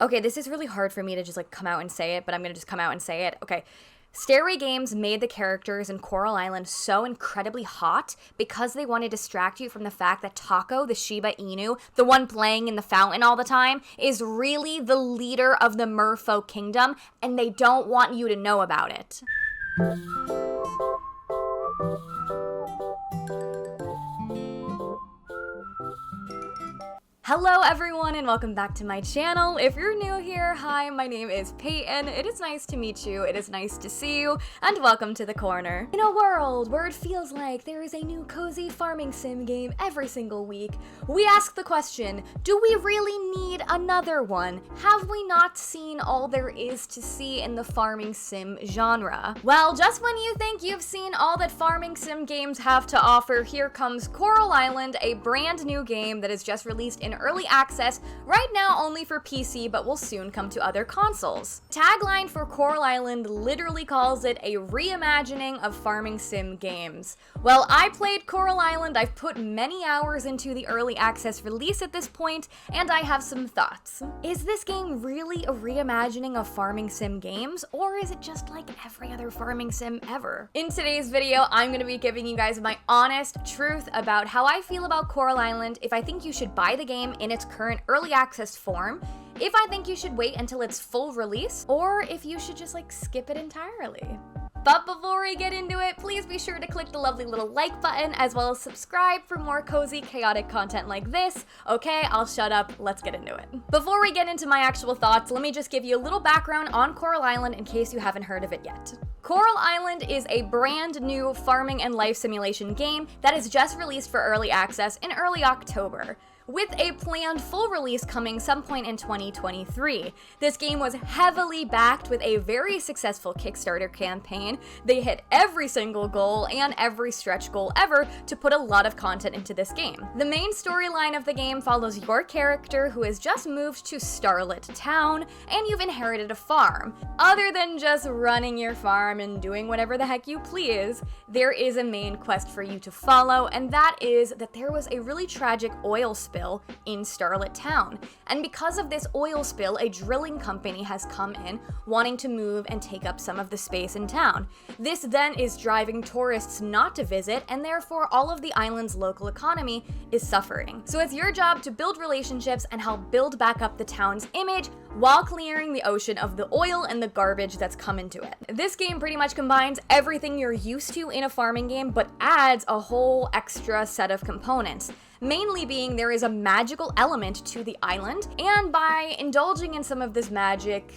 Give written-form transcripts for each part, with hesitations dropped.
Okay, this is really hard for me to just like come out and say it, but I'm gonna just come out and say it. Okay. Stairway Games made the characters in Coral Island so incredibly hot because they want to distract you from the fact that Taco, the Shiba Inu, the one playing in the fountain all the time, is really the leader of the merfolk kingdom, and they don't want you to know about it. Hello everyone and welcome back to my channel. If you're new here, hi, my name is Payton. It is nice to meet you, it is nice to see you, and welcome to the corner. In a world where it feels like there is a new cozy farming sim game every single week, we ask the question, do we really need another one? Have we not seen all there is to see in the farming sim genre? Well, just when you think you've seen all that farming sim games have to offer, here comes Coral Island, a brand new game that is just released in early access, right now only for PC, but will soon come to other consoles. Tagline for Coral Island literally calls it a reimagining of farming sim games. Well, I played Coral Island, I've put many hours into the early access release at this point, and I have some thoughts. Is this game really a reimagining of farming sim games, or is it just like every other farming sim ever? In today's video, I'm gonna be giving you guys my honest truth about how I feel about Coral Island, if I think you should buy the game in its current early access form, if I think you should wait until its full release, or if you should just like skip it entirely. But before we get into it, please be sure to click the lovely little like button as well as subscribe for more cozy, chaotic content like this. Okay, I'll shut up, let's get into it. Before we get into my actual thoughts, let me just give you a little background on Coral Island in case you haven't heard of it yet. Coral Island is a brand new farming and life simulation game that is just released for early access in early October, with a planned full release coming some point in 2023. This game was heavily backed with a very successful Kickstarter campaign. They hit every single goal and every stretch goal ever to put a lot of content into this game. The main storyline of the game follows your character who has just moved to Starlit Town, and you've inherited a farm. Other than just running your farm and doing whatever the heck you please, there is a main quest for you to follow, and that is that there was a really tragic oil spill in Starlit Town. And because of this oil spill, a drilling company has come in wanting to move and take up some of the space in town. This then is driving tourists not to visit, and therefore all of the island's local economy is suffering. So it's your job to build relationships and help build back up the town's image while clearing the ocean of the oil and the garbage that's come into it. This game pretty much combines everything you're used to in a farming game, but adds a whole extra set of components. Mainly being there is a magical element to the island, and by indulging in some of this magic,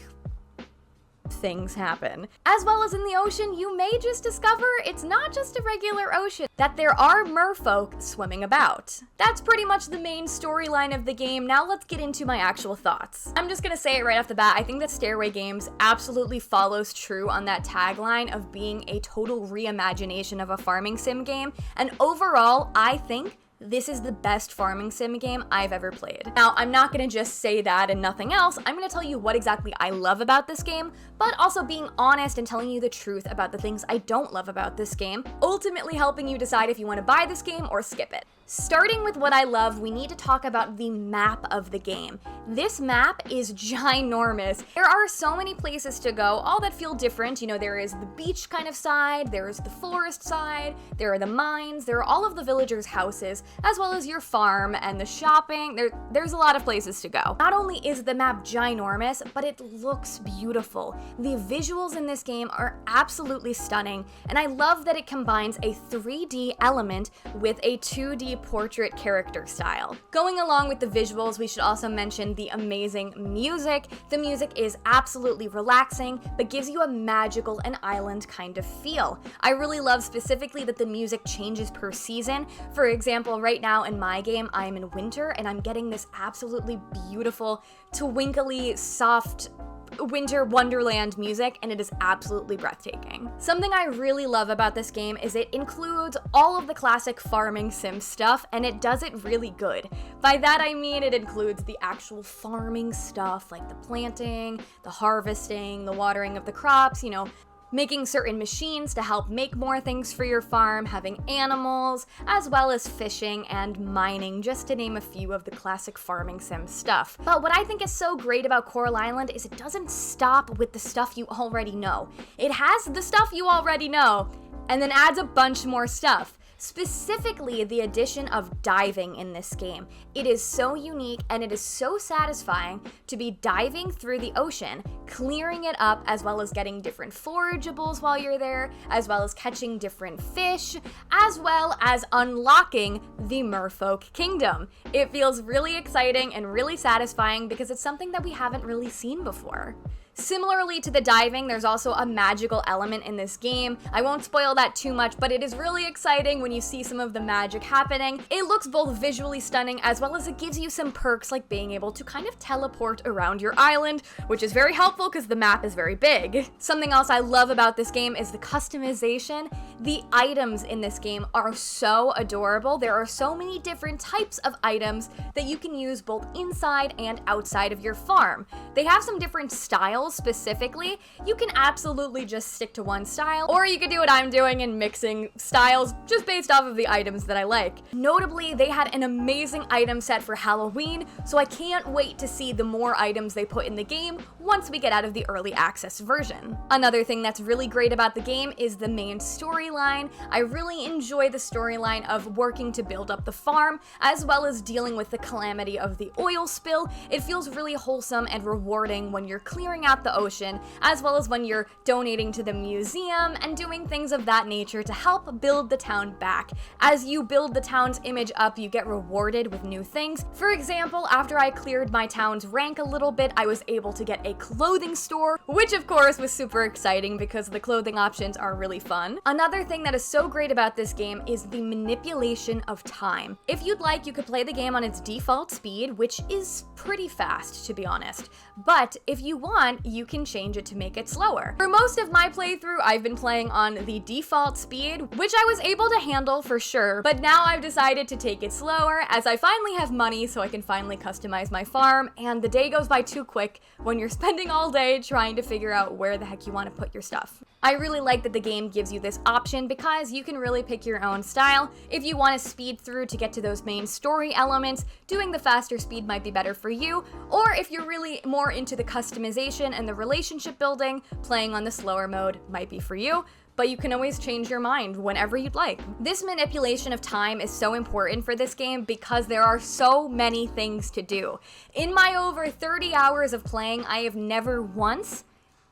things happen. As well as in the ocean, you may just discover it's not just a regular ocean, that there are merfolk swimming about. That's pretty much the main storyline of the game. Now let's get into my actual thoughts. I'm just gonna say it right off the bat, I think that Stairway Games absolutely follows true on that tagline of being a total reimagination of a farming sim game, and overall, I think this is the best farming sim game I've ever played. Now, I'm not gonna just say that and nothing else. I'm gonna tell you what exactly I love about this game, but also being honest and telling you the truth about the things I don't love about this game, ultimately helping you decide if you want to buy this game or skip it. Starting with what I love, we need to talk about the map of the game. This map is ginormous. There are so many places to go, all that feel different. You know, there is the beach kind of side, there is the forest side, there are the mines, there are all of the villagers' houses, as well as your farm and the shopping. There's a lot of places to go. Not only is the map ginormous, but it looks beautiful. The visuals in this game are absolutely stunning, and I love that it combines a 3D element with a 2D portrait character style. Going along with the visuals, we should also mention the amazing music. The music is absolutely relaxing, but gives you a magical and island kind of feel. I really love specifically that the music changes per season. For example, right now in my game, I'm in winter, and I'm getting this absolutely beautiful, twinkly, soft winter wonderland music, and it is absolutely breathtaking. Something I really love about this game is it includes all of the classic farming sim stuff, and it does it really good. By that I mean it includes the actual farming stuff, like the planting, the harvesting, the watering of the crops, you know, making certain machines to help make more things for your farm, having animals, as well as fishing and mining, just to name a few of the classic farming sim stuff. But what I think is so great about Coral Island is it doesn't stop with the stuff you already know. It has the stuff you already know, and then adds a bunch more stuff. Specifically, the addition of diving in this game. It is so unique and it is so satisfying to be diving through the ocean, clearing it up, as well as getting different forageables while you're there, as well as catching different fish, as well as unlocking the Merfolk Kingdom. It feels really exciting and really satisfying because it's something that we haven't really seen before. Similarly to the diving, there's also a magical element in this game. I won't spoil that too much, but it is really exciting when you see some of the magic happening. It looks both visually stunning as well as it gives you some perks like being able to kind of teleport around your island, which is very helpful because the map is very big. Something else I love about this game is the customization. The items in this game are so adorable. There are so many different types of items that you can use both inside and outside of your farm. They have some different styles specifically. You can absolutely just stick to one style, or you could do what I'm doing and mixing styles just based off of the items that I like. Notably, they had an amazing item set for Halloween, so I can't wait to see the more items they put in the game once we get out of the early access version. Another thing that's really great about the game is the main storyline. I really enjoy the storyline of working to build up the farm, as well as dealing with the calamity of the oil spill. It feels really wholesome and rewarding when you're clearing out the ocean, as well as when you're donating to the museum and doing things of that nature to help build the town back. As you build the town's image up, you get rewarded with new things. For example, after I cleared my town's rank a little bit, I was able to get a clothing store, which of course was super exciting because the clothing options are really fun. Another thing that is so great about this game is the manipulation of time. If you'd like, you could play the game on its default speed, which is pretty fast, to be honest. But if you want, you can change it to make it slower. For most of my playthrough, I've been playing on the default speed, which I was able to handle for sure, but now I've decided to take it slower as I finally have money so I can finally customize my farm, and the day goes by too quick when you're spending all day trying to figure out where the heck you want to put your stuff. I really like that the game gives you this option because you can really pick your own style. If you want to speed through to get to those main story elements, doing the faster speed might be better for you, or if you're really more into the customization and the relationship building, playing on the slower mode might be for you. But you can always change your mind whenever you'd like. This manipulation of time is so important for this game because there are so many things to do. In my over 30 hours of playing, I have never once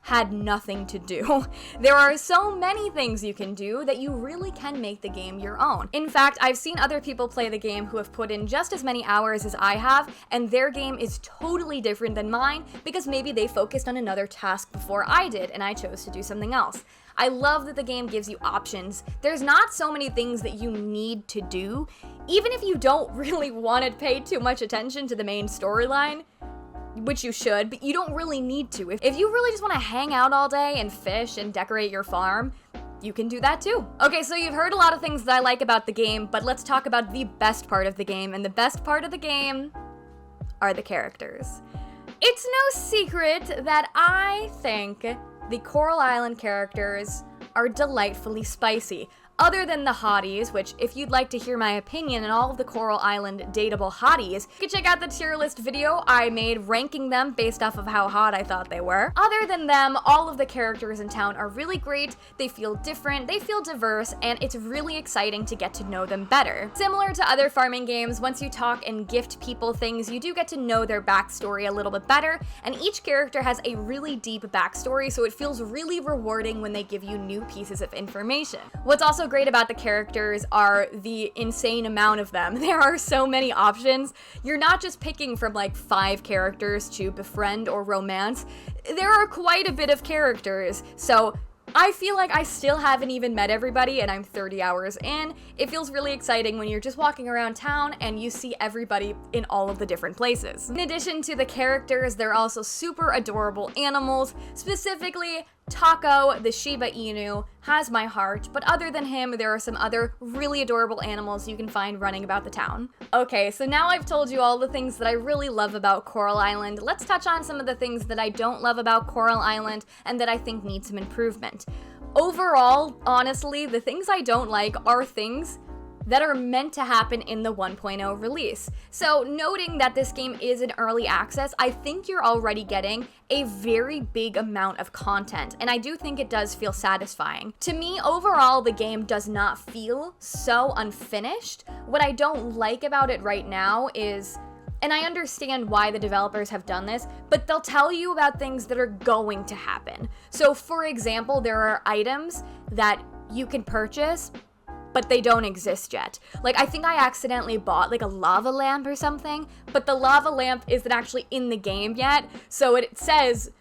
had nothing to do. There are so many things you can do that you really can make the game your own. In fact, I've seen other people play the game who have put in just as many hours as I have, and their game is totally different than mine because maybe they focused on another task before I did and I chose to do something else. I love that the game gives you options. There's not so many things that you need to do. Even if you don't really want to pay too much attention to the main storyline, which you should, but you don't really need to. If you really just want to hang out all day and fish and decorate your farm, you can do that too. Okay, so you've heard a lot of things that I like about the game, but let's talk about the best part of the game, and the best part of the game are the characters. It's no secret that I think the Coral Island characters are delightfully spicy. Other than the hotties, which if you'd like to hear my opinion on all of the Coral Island dateable hotties, you can check out the tier list video I made ranking them based off of how hot I thought they were. Other than them, all of the characters in town are really great, they feel different, they feel diverse, and it's really exciting to get to know them better. Similar to other farming games, once you talk and gift people things, you do get to know their backstory a little bit better, and each character has a really deep backstory, so it feels really rewarding when they give you new pieces of information. What's also great about the characters are the insane amount of them. There are so many options. You're not just picking from like 5 characters to befriend or romance. There are quite a bit of characters, so I feel like I still haven't even met everybody and I'm 30 hours in. It feels really exciting when you're just walking around town and you see everybody in all of the different places. In addition to the characters, there are also super adorable animals, specifically Taco, the Shiba Inu, has my heart, but other than him, there are some other really adorable animals you can find running about the town. Okay, so now I've told you all the things that I really love about Coral Island. Let's touch on some of the things that I don't love about Coral Island and that I think need some improvement. Overall, honestly, the things I don't like are things that are meant to happen in the 1.0 release. So noting that this game is in early access, I think you're already getting a very big amount of content, and I do think it does feel satisfying. To me, overall, the game does not feel so unfinished. What I don't like about it right now is, and I understand why the developers have done this, but they'll tell you about things that are going to happen. So for example, there are items that you can purchase but they don't exist yet. Like, I think I accidentally bought like a lava lamp or something, but the lava lamp isn't actually in the game yet, so it says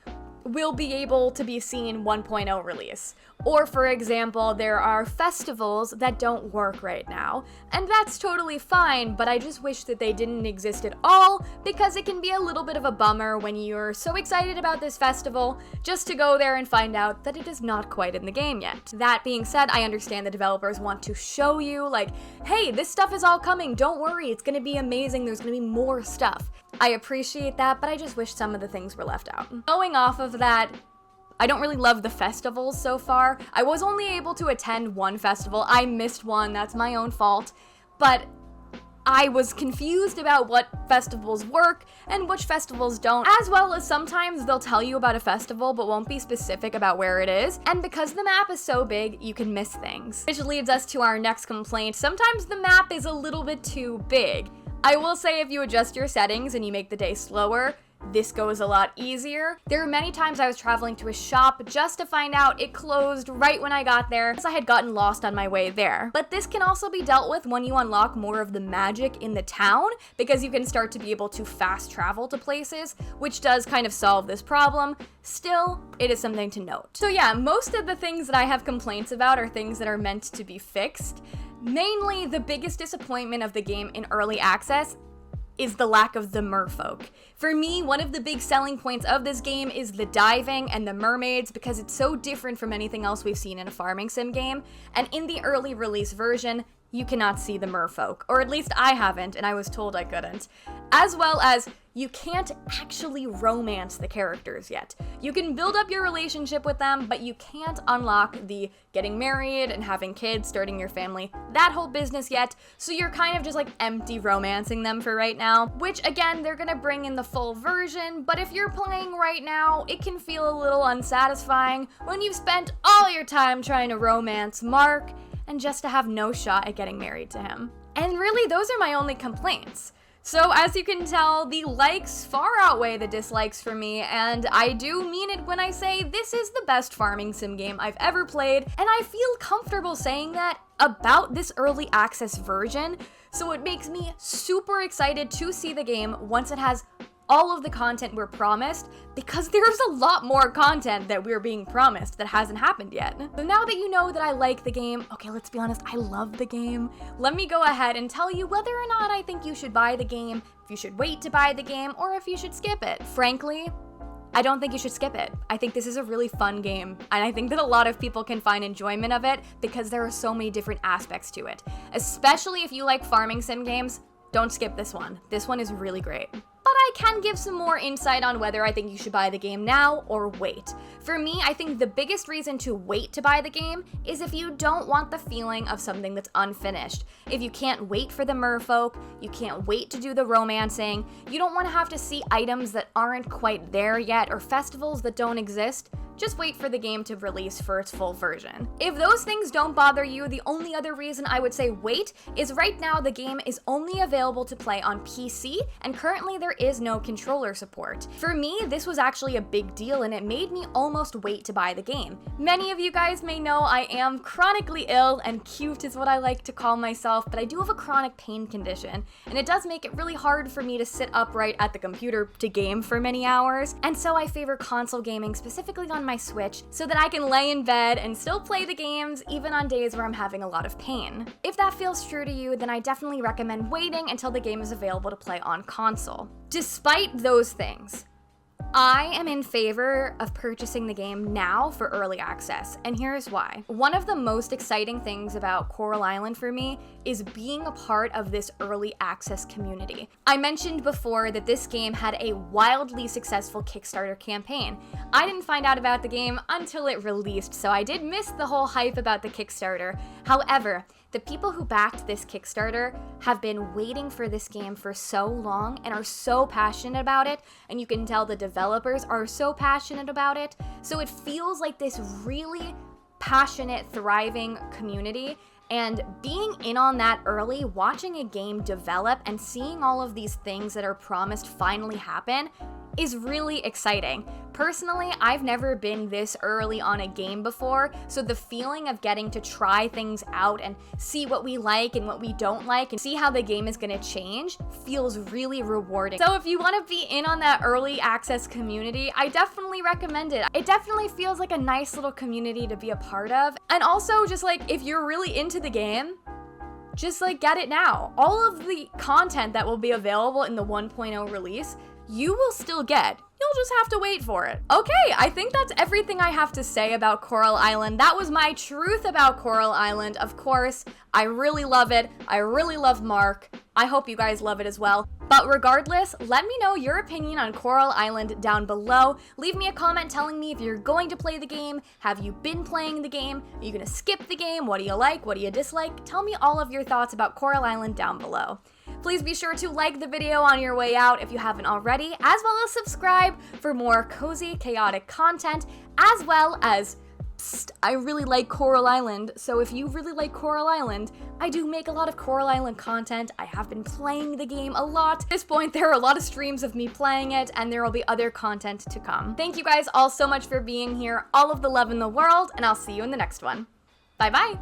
will be able to be seen 1.0 release. Or for example, there are festivals that don't work right now, and that's totally fine, but I just wish that they didn't exist at all, because it can be a little bit of a bummer when you're so excited about this festival just to go there and find out that it is not quite in the game yet. That being said, I understand the developers want to show you, like, hey, this stuff is all coming, don't worry, it's gonna be amazing, there's gonna be more stuff. I appreciate that, but I just wish some of the things were left out. Going off of that, I don't really love the festivals so far. I was only able to attend one festival. I missed one, that's my own fault. But I was confused about what festivals work and which festivals don't, as well as sometimes they'll tell you about a festival but won't be specific about where it is. And because the map is so big, you can miss things. Which leads us to our next complaint. Sometimes the map is a little bit too big. I will say if you adjust your settings and you make the day slower, this goes a lot easier. There were many times I was traveling to a shop just to find out it closed right when I got there, because I had gotten lost on my way there. But this can also be dealt with when you unlock more of the magic in the town, because you can start to be able to fast travel to places, which does kind of solve this problem. Still, it is something to note. So yeah, most of the things that I have complaints about are things that are meant to be fixed. Mainly, the biggest disappointment of the game in early access is the lack of the merfolk. For me, one of the big selling points of this game is the diving and the mermaids, because it's so different from anything else we've seen in a farming sim game, and in the early release version, you cannot see the merfolk, or at least I haven't, and I was told I couldn't. As well as, you can't actually romance the characters yet. You can build up your relationship with them, but you can't unlock the getting married and having kids, starting your family, that whole business yet, so you're kind of just like empty romancing them for right now, which again, they're gonna bring in the full version, but if you're playing right now, it can feel a little unsatisfying when you've spent all your time trying to romance Mark, and just to have no shot at getting married to him. And really, those are my only complaints. So as you can tell, the likes far outweigh the dislikes for me, and I do mean it when I say this is the best farming sim game I've ever played, and I feel comfortable saying that about this early access version, so it makes me super excited to see the game once it has all of the content we're promised, because there's a lot more content that we're being promised that hasn't happened yet. So now that you know that I like the game, okay, let's be honest, I love the game, let me go ahead and tell you whether or not I think you should buy the game, if you should wait to buy the game, or if you should skip it. Frankly, I don't think you should skip it. I think this is a really fun game, and I think that a lot of people can find enjoyment of it because there are so many different aspects to it. Especially if you like farming sim games, don't skip this one. This one is really great. But I can give some more insight on whether I think you should buy the game now or wait. For me, I think the biggest reason to wait to buy the game is if you don't want the feeling of something that's unfinished. If you can't wait for the merfolk, you can't wait to do the romancing, you don't want to have to see items that aren't quite there yet or festivals that don't exist, just wait for the game to release for its full version. If those things don't bother you, the only other reason I would say wait is right now the game is only available to play on PC, and currently there is no controller support. For me, this was actually a big deal, and it made me almost wait to buy the game. Many of you guys may know I am chronically ill, and cute is what I like to call myself, but I do have a chronic pain condition, and it does make it really hard for me to sit upright at the computer to game for many hours, and so I favor console gaming, specifically on my Switch, so that I can lay in bed and still play the games even on days where I'm having a lot of pain. If that feels true to you, then I definitely recommend waiting until the game is available to play on console. Despite those things, I am in favor of purchasing the game now for early access, and here's why. One of the most exciting things about Coral Island for me is being a part of this early access community. I mentioned before that this game had a wildly successful Kickstarter campaign. I didn't find out about the game until it released, so I did miss the whole hype about the Kickstarter. However, the people who backed this Kickstarter have been waiting for this game for so long and are so passionate about it, and you can tell the developers are so passionate about it, so it feels like this really passionate, thriving community. And being in on that early, watching a game develop and seeing all of these things that are promised finally happen is really exciting. Personally, I've never been this early on a game before, so the feeling of getting to try things out and see what we like and what we don't like and see how the game is gonna change feels really rewarding. So if you wanna be in on that early access community, I definitely recommend it. It definitely feels like a nice little community to be a part of. And also, just like, if you're really into the game, just like get it now. All of the content that will be available in the 1.0 release, you will still get. You'll just have to wait for it. Okay, I think that's everything I have to say about Coral Island. That was my truth about Coral Island. Of course, I really love it. I really love Mark. I hope you guys love it as well. But regardless, let me know your opinion on Coral Island down below. Leave me a comment telling me if you're going to play the game. Have you been playing the game? Are you gonna skip the game? What do you like? What do you dislike? Tell me all of your thoughts about Coral Island down below. Please be sure to like the video on your way out if you haven't already, as well as subscribe for more cozy, chaotic content, as well as, psst, I really like Coral Island, so if you really like Coral Island, I do make a lot of Coral Island content. I have been playing the game a lot. At this point, there are a lot of streams of me playing it, and there will be other content to come. Thank you guys all so much for being here, all of the love in the world, and I'll see you in the next one. Bye-bye!